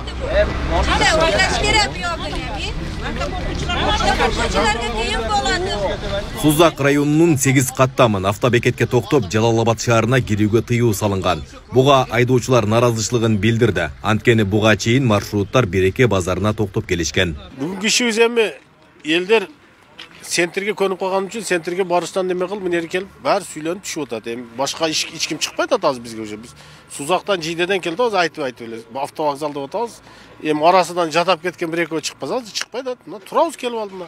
olmaydı bu. Hadi oylaş gerek yok önemli. Okuyucularga kıyım boladı. Sузак районунун 8 каттамын автобекетке токтоп Жалал-Абад шаарына кирүүгө тыюу салынган. Буга айдоочулар наразычылыгын билдирди. Анткени буга чейин маршруттар Береке базарына токтоп келишкен. Бүгүнкү ишибиз эми элдер центрге көнүп калган үчүн центрге барыштан неме кылып мына келип баары сүйлөнүп түшүп атат. Эми башка эч ким чыкпайт атабыз бизге уже. Биз Сузактан Жийдеден келдик атабыз айтып эле. Автовокзалда атабыз. Эми арасынан жатап кеткен бир экөө чыкпаса чыкпайт атат. Мына турабыз келип алдына.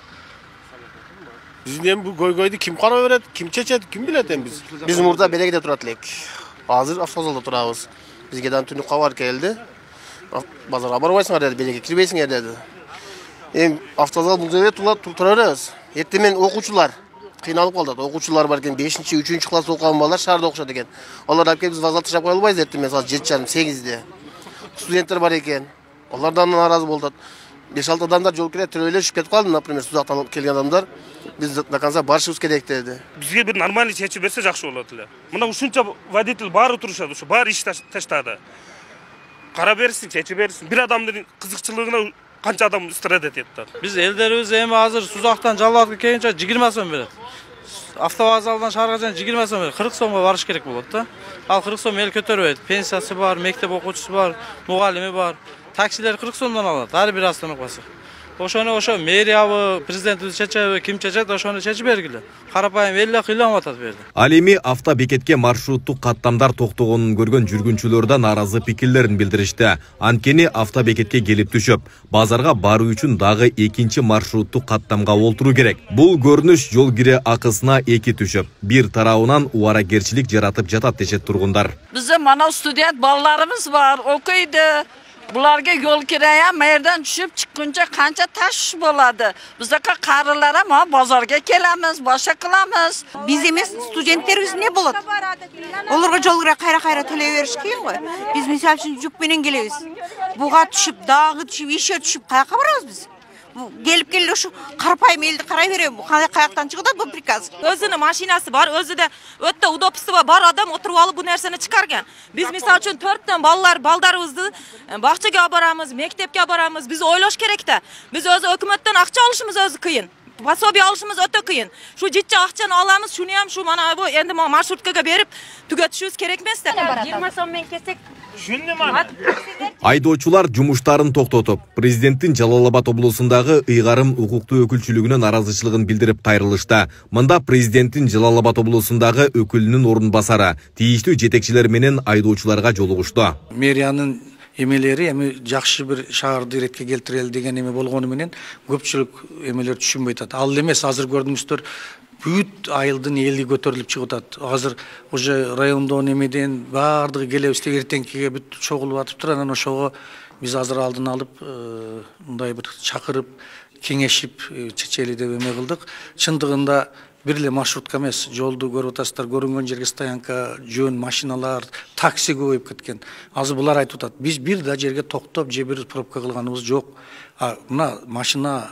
Биздин эми бу көйгөйдү ким карап берет, ким чечет, ким билет эми биз. Биз мурда Берекеде турат элек. Азыр автовокзалда турабыз. Бизге дан түнү кабар келди. Базарга барбайсыңар деди, Береке кирбейсиңер деди. Эми автовокзал бул жерде тура беребиз. Эртең окуучулар кыйналып калат. Окуучулар бар экен, 5-3 класс окуган балдар шаарда окушат экен. Алар алып келип биз вокзал ташап кое албайбыз эртең менен 7:30-8:00. Студенттер бар экен. Алардан наразы болот. 5-6 адамдар жол кире төрөлөшүп кетип калды, например, Сузактан келген адамдар. Биз до конца барышыбыз керек деди. Бизге бир нормальный чечим берсе жакшы болот эле. Мына ушунча водитель баары турушат, ушу баары иш таштады. Кара берсин, чечип берсин. Бир адамдын кызыкчылыгына канча адам страдать этет. Биз элдерибиз эми азыр Сузактан Жалал-Абадка келгенче 20 сом берет. Автовокзалдан шаарга чейин 20 сом берет. 40 сомго барыш керек болот да. Ал 40 сом эл көтөрбөйт. Пенсиясы бар, мектеп окуучусу бар, мугалими бар. Таксилер 40 сомдон алат, ар бир остановкасы. Ошо мэриябы, президентибиз чечеби, ким чечет, ошону чечип бергиле. Карапайым эле кыйланып атат берди. Ал эми автобекетке маршруттук каттамдар токтогонун көргөн жүргүнчүлөр да наразы пикирлерин билдиришти. Анткени автобекетке келип түшүп, базарга баруу үчүн дагы экинчи маршруттук каттамга олтуруу керек. Бул көрүнүш жол кире акысына эки түшүп, бир тарабынан убаракерчилик жаратып жатат дешет тургундар. Bizde mana stüdent ballarımız var, okuydu. Bularga yol kiraya merdan düşüp çıkınca kança taş boladı. Bizdeki karılara ama bazarga kelamiz, başa kılamız. Biz emes stüdentlerimiz ne болады? Оларга жол кире кайра төлөй бериш керек го. Биз мисалы үчүн жүк менен келебиз. Буга түшүп, дагы түшүп, ишe түшүп каяка барабыз биз? Gelip şu karpayım eldi karay veriyorum. Kayaktan çıkıyor da bu prikaz. Özünün maşinası var, özü de ötte udopisi var. Adam oturup alıp bu nerseni çıkarken. Biz misal için 4'ten baldarımızdı. Bahçeye baramız, mektepke baramız. Biz oylaş gerek de. Biz özü hükümetten akça alışımız özü kıyın. Pasobi alışımız öte kıyın. Şu ciddi akçanı alamız, şunu hem şu mana bu endi marşrutkaga berip tüketişimiz gerekmez de. 20 сом мен кесек Айдоочулар жумуштарын токтотуп, президенттин Жалал-Абад облусундагы ыйгарым укуктуу өкүлчүлүгүнө наразычылыгын билдирип кайрылышты. Мында президенттин Жалал-Абад облусундагы өкүлүнүн орун басары тийиштүү жетекчилер менен айдоочуларга жолугушту. Мэриянын эмелери эми жакшы бир шаарды иретке келтирели деген эме болгону менен көпчүлүк эмелер түшүнбөй атат. Ал эмес, азыр көрдүңүздөр бүт айылдын эли көтөрүлүп чыгып атат. Азыр уже райондон эмеден баардыгы келебиз деп эртеңкиге бүт чогулуп атыптыр. Анан ошого биз азыр алдын алып мындай бир чакырып кеңешип чечели деп эме кылдык. Чындыгында бир эле маршрутка эмес, жолду көрүп атасыздар, көрүнгөн жерге стоянка, жөн машиналар, такси көбөйүп кеткен. Азыр булар айтып атат, биз бир да жерге токтоп, же бир пробка кылганыбыз жок. Мына машина,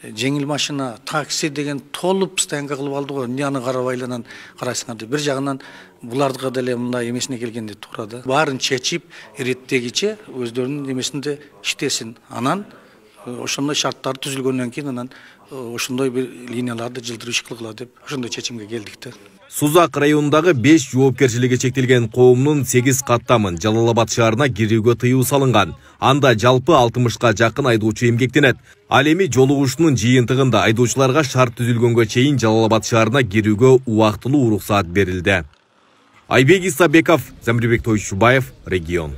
жеңил машина, такси деген толуп стоянка кылып алды го. Эмне аны карабайланан карайсыңар деп. Бир жагынан булардыга деле мындай эмесине келгенде туура да. Баарын чечип, иреттегиче өздөрүнүн эмесинде иштесин. Анан ошондой шарттар түзүлгөндөн кийин анан ошондой бир линияларды жылдырып иш кылгыла деп ошондой чечимге келдик да. Сузак районундагы 5 жоопкерчилиги чектелген коомдун 8 каттамын Жалал-Абад шаарына кирүүгө тыюу салынган. Анда жалпы 60га жакын айдоочу эмгектенет. Ал эми жолугушуунун жыйынтыгында айдоочуларга шарт түзүлгөнгө чейин Жалал-Абад шаарына кирүүгө убактылуу уруксаат берилди. Айбек Исабеков, Замирбек Тойшубаев, Регион.